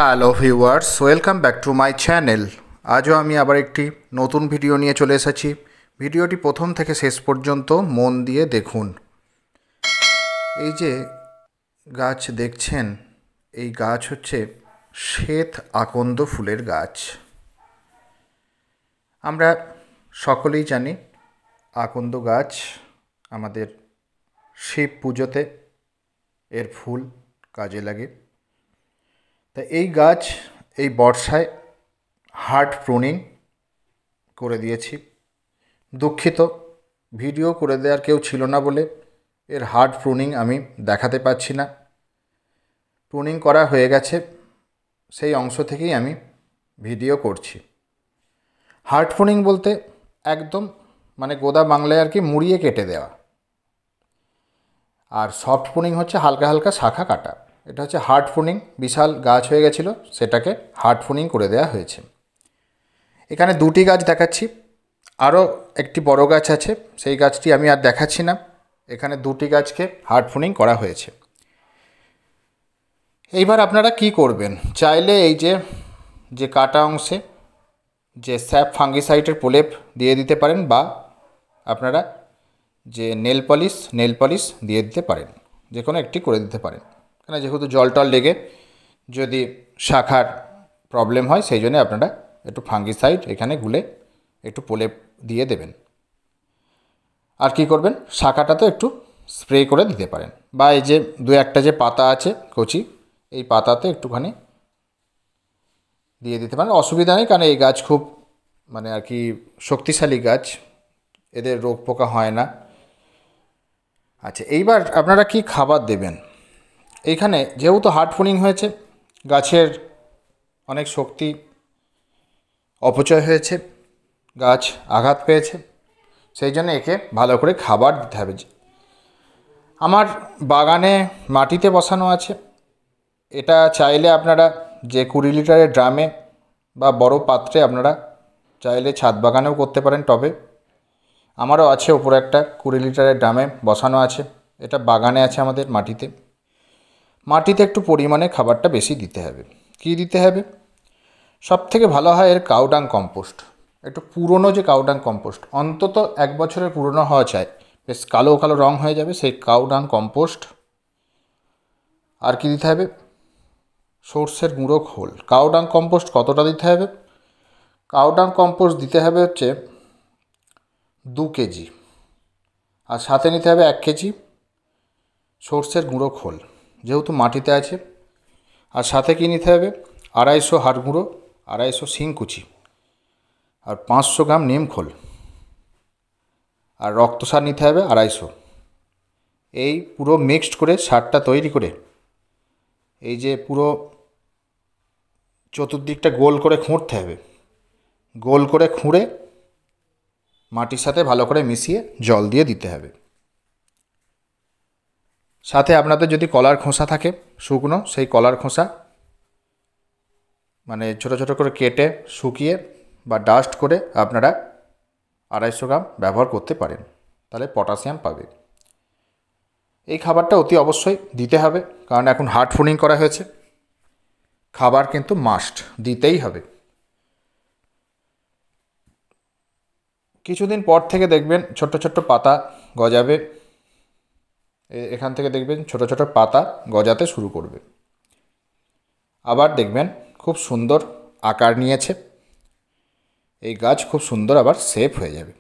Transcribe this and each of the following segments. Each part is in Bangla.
Hello viewers, welcome back to my channel. আজও আমি আবার একটি নতুন ভিডিও নিয়ে চলে এসেছি। ভিডিওটি প্রথম থেকে শেষ পর্যন্ত মন দিয়ে দেখুন। এই যে গাছ দেখছেন, এই গাছ হচ্ছে শ্বেত আকন্দ ফুলের গাছ। আমরা সকলেই জানি আকন্দ গাছ আমাদের শিব পুজোতে এর ফুল কাজে লাগে। তা এই গাছ এই বর্ষায় হার্ড প্রুনিং করে দিয়েছি। দুঃখিত, ভিডিও করে দেওয়ার কেউ ছিল না বলে এর হার্ড প্রুনিং আমি দেখাতে পারছি না। প্রুনিং করা হয়ে গেছে, সেই অংশ থেকেই আমি ভিডিও করছি। হার্ড প্রুনিং বলতে একদম গোদা বাংলায় আর কি মুড়িয়ে কেটে দেওয়া, আর সফট প্রুনিং হচ্ছে হালকা হালকা শাখা কাটা। এটা হচ্ছে হার্ড প্রুনিং। বিশাল গাছ হয়ে গেছিলো, সেটাকে হার্ড প্রুনিং করে দেওয়া হয়েছে। এখানে দুটি গাছ দেখাচ্ছি, আরও একটি বড় গাছ আছে, সেই গাছটি আমি আর দেখাচ্ছি না। এখানে দুটি গাছকে হার্ড প্রুনিং করা হয়েছে। এইবার আপনারা কি করবেন, চাইলে এই যে কাটা অংশে যে স্যাপ ফাঙ্গিসাইডের প্রলেপ দিয়ে দিতে পারেন, বা আপনারা যে নেল পলিশ দিয়ে দিতে পারেন, যে কোনো একটি করে দিতে পারেন। কেন, যেহেতু জল টল লেগে যদি শাখার প্রবলেম হয়, সেই জন্য আপনারা একটু ফাঙ্গিসাইড এখানে গুলে একটু প্রলেপ দিয়ে দেবেন। আর কি করবেন, শাখাটাতে একটু স্প্রে করে দিতে পারেন, বা এই যে দু একটা যে পাতা আছে কচি, এই পাতাতে একটুখানি দিয়ে দিতে পারেন। অসুবিধা নেই, কারণ এই গাছ খুব আর কি শক্তিশালী গাছ, এদের রোগ পোকা হয় না। আচ্ছা, এইবার আপনারা কি খাবার দেবেন। এইখানে যেহেতু হার্ড প্রুনিং হয়েছে, গাছের অনেক শক্তি অপচয় হয়েছে, গাছ আঘাত পেয়েছে, সেই জন্য একে ভালো করে খাবার দিতে হবে। আমার বাগানে মাটিতে বসানো আছে, এটা চাইলে আপনারা যে 20 লিটারের ড্রামে বা বড় পাত্রে আপনারা চাইলে ছাদ বাগানেও করতে পারেন, টবে। আমারও আছে ওপরে একটা 20 লিটারের ড্রামে বসানো আছে। এটা বাগানে আছে আমাদের মাটিতে একটু পরিমাণে খাবারটা বেশি দিতে হবে। কি দিতে হবে, সব থেকে ভালো হয় এর কাউডাং কম্পোস্ট। একটু পুরনো যে কাউডাং কম্পোস্ট, অন্তত 1 বছরের পুরনো হওয়া চাই, বেশ কালো কালো রং হয়ে যাবে, সেই কাউডাং কম্পোস্ট। আর কি দিতে হবে, সর্ষের গুঁড়ো খোল। কাউডাং কম্পোস্ট কতটা দিতে হবে, কাউডাং কম্পোস্ট দিতে হবে হচ্ছে 2 কেজি, আর সাথে নিতে হবে 1 কেজি সর্ষের গুঁড়ো খোল, যেহেতু মাটিতে আছে। আর সাথে কি নিতে হবে, 250 হাড় গুঁড়ো, 250 শিংকুচি, আর 500 গ্রাম নিম খোল, আর রক্ত সার নিতে হবে 250। এই পুরো মিক্সড করে সারটা তৈরি করে, এই যে পুরো চতুর্দিকটা গোল করে খুঁড়তে হবে। গোল করে খুঁড়ে মাটির সাথে ভালো করে মিশিয়ে জল দিয়ে দিতে হবে। সাথে আপনাদের যদি কলার খোসা থাকে শুকনো, সেই কলার খোসা ছোটো ছোটো করে কেটে শুকিয়ে বা ডাস্ট করে আপনারা 250 গ্রাম ব্যবহার করতে পারেন, তাহলে পটাশিয়াম পাবে। এই খাবারটা অতি অবশ্যই দিতে হবে, কারণ এখন হার্ড প্রুনিং করা হয়েছে। খাবার কিন্তু মাস্ট দিতেই হবে। কিছুদিন পর থেকে দেখবেন ছোট্ট ছোট্ট পাতা গজাবে, এখান থেকে দেখবেন ছোট ছোট পাতা গজাতে শুরু করবে। আবার দেখবেন খুব সুন্দর আকার নিয়েছে, এই গাছ খুব সুন্দর আবার শেপ হয়ে যাবে।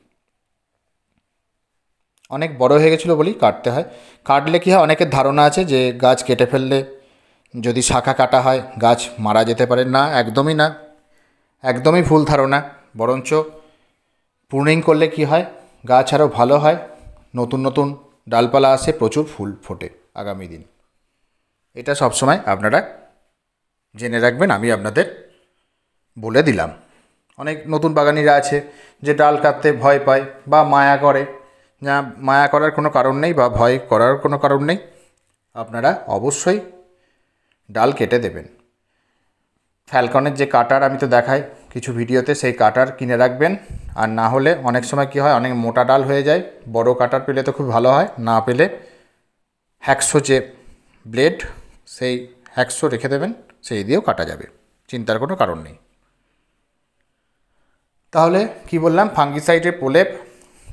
অনেক বড় হয়ে গেছিলো বলেই কাটতে হয়। কাটলে কী হয়, অনেকের ধারণা আছে যে গাছ কেটে ফেললে যদি শাখা কাটা হয় গাছ মারা যেতে পারে। না, একদমই না, একদমই ভুল ধারণা। বরঞ্চ প্রুনিং করলে কি হয়, গাছ আরও ভালো হয়, নতুন নতুন ডালপালা আসে, প্রচুর ফুল ফোটে আগামী দিন। এটা সবসময় আপনারা জেনে রাখবেন, আমি আপনাদের বলে দিলাম। অনেক নতুন বাগানিরা আছে যে ডাল কাটতে ভয় পায় বা মায়া করে। না, মায়া করার কোনো কারণ নেই বা ভয় করার কোনো কারণ নেই। আপনারা অবশ্যই ডাল কেটে দেবেন। ফ্যালকনের যে কাটার আমি তো দেখাই কিছু ভিডিওতে, সেই কাটার কিনে রাখবেন। আর না হলে অনেক সময় কী হয়, অনেক মোটা ডাল হয়ে যায়, বড় কাটার পেলে তো খুব ভালো হয়, না পেলে হ্যাকসো যে ব্লেড, সেই হ্যাকসো রেখে দেবেন, সেই দিয়েও কাটা যাবে, চিন্তার কোনো কারণ নেই। তাহলে কি বললাম, ফাঙ্গিসাইডের প্রলেপ,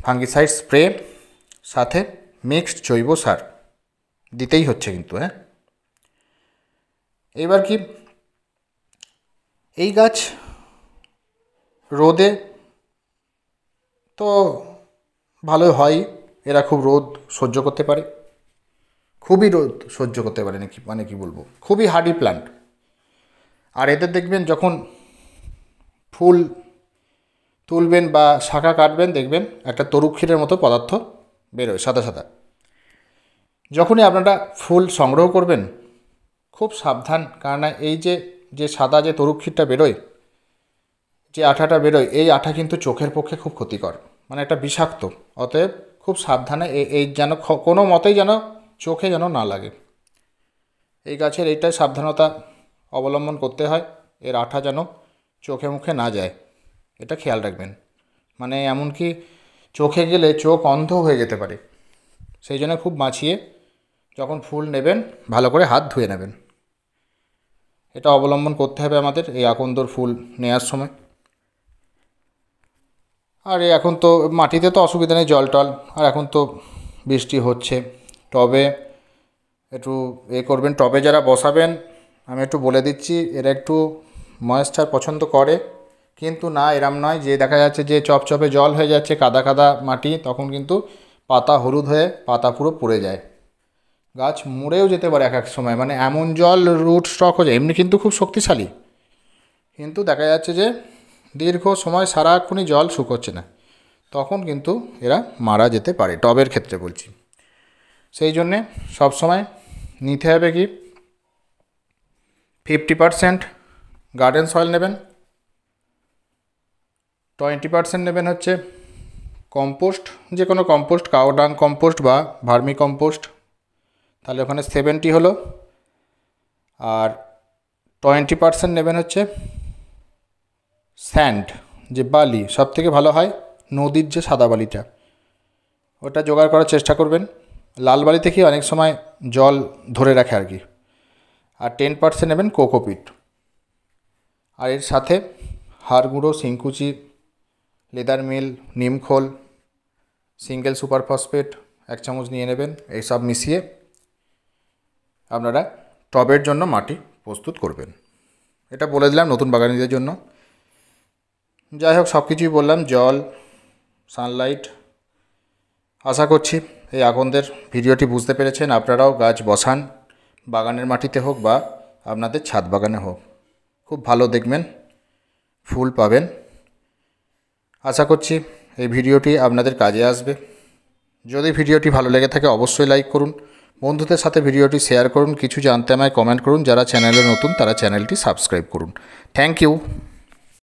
ফাঙ্গিসাইড স্প্রে, সাথে মিক্সড জৈব সার দিতেই হচ্ছে কিন্তু। এবার কি, এই গাছ রোদে তো ভালো হয়, এরা খুব রোদ সহ্য করতে পারে, খুবই রোদ সহ্য করতে পারে নাকি, মানে কি বলবো, খুবই হার্ডি প্ল্যান্ট। আর এদের দেখবেন যখন ফুল তুলবেন বা শাখা কাটবেন, দেখবেন একটা তরুক্ষীরের মতো পদার্থ বেরোয় সাদা সাদা। যখনই আপনারা ফুল সংগ্রহ করবেন খুব সাবধান, কারণ এই যে সাদা যে তরুক্ষীরটা বেরোয়, যে আঠাটা বেরোয়, এই আঠা কিন্তু চোখের পক্ষে খুব ক্ষতিকর, মানে একটা বিষাক্ত। অতএব খুব সাবধানে এই যেন কোনো মতেই যেন চোখে যেন না লাগে। এই গাছের এইটাই সাবধানতা অবলম্বন করতে হয়, এর আঠা যেন চোখে মুখে না যায়, এটা খেয়াল রাখবেন। মানে এমনকি চোখে গেলে চোখ অন্ধ হয়ে যেতে পারে, সেই জন্য খুব বাঁচিয়ে যখন ফুল নেবেন ভালো করে হাত ধুয়ে নেবেন, এটা অবলম্বন করতে হবে আমাদের এই আকন্দর ফুল নেওয়ার সময়। আর এখন তো মাটিতে তো অসুবিধা নেই, জল টল, আর এখন তো বৃষ্টি হচ্ছে, টবে একটু করবেন। টবে যারা বসাবেন আমি একটু বলে দিচ্ছি, এরা একটু ময়েশ্চার পছন্দ করে, কিন্তু না এরম নয় যে দেখা যাচ্ছে যে চপচপে জল হয়ে যাচ্ছে, কাদা কাদা মাটি, তখন কিন্তু পাতা হলুদ হয়ে পাতা পুরো পড়ে যায়, গাছ মরেও যেতে পারে এক এক সময়, মানে এমন জল রুট স্টক হয়ে যায়। এমনি কিন্তু খুব শক্তিশালী, কিন্তু দেখা যাচ্ছে যে দীর্ঘ সময় সারাক্ষণই জল শুকোচ্ছে না, তখন কিন্তু এরা মারা যেতে পারে, টবের ক্ষেত্রে বলছি। সেই জন্যে সবসময় নিতে হবে কি 50% গার্ডেন সয়েল নেবেন, 20% নেবেন হচ্ছে কম্পোস্ট, যে কোনো কম্পোস্ট, কাউ ডাং কম্পোস্ট বা ভার্মি কম্পোস্ট, তাহলে ওখানে 70 হলো। আর 20% নেবেন হচ্ছে স্যান্ড, যে বালি, সব থেকে ভালো হয় নদীর যে সাদা বালিটা, ওটা জোগাড় করার চেষ্টা করবেন। লাল বালি থেকে অনেক সময় জল ধরে রাখে আর কি। আর 10% নেবেন কোকোপিট, আর এর সাথে হাড় গুঁড়ো, শিংকুচি, লেদার মিল, নিমখোল, সিঙ্গেল সুপার ফসফেট 1 চামচ নিয়ে নেবেন। এইসব মিশিয়ে আপনারা টবের জন্য মাটি প্রস্তুত করবেন। এটা বলে দিলাম নতুন বাগানীদের জন্য। যাই হোক, সব কিছুই বললাম, জল, সানলাইট। আশা করছি এই আকন্দের ভিডিওটি বুঝতে পেরেছেন। আপনারাও গাছ বসান, বাগানের মাটিতে হোক বা আপনাদের ছাদ বাগানে হোক, খুব ভালো দেখবেন, ফুল পাবেন। আশা করছি এই ভিডিওটি আপনাদের কাজে আসবে। যদি ভিডিওটি ভালো লেগে থাকে অবশ্যই লাইক করুন, বন্ধুদের সাথে ভিডিওটি শেয়ার করুন, কিছু জানতে আমায় কমেন্ট করুন। যারা চ্যানেলে নতুন তারা চ্যানেলটি সাবস্ক্রাইব করুন। Thank you.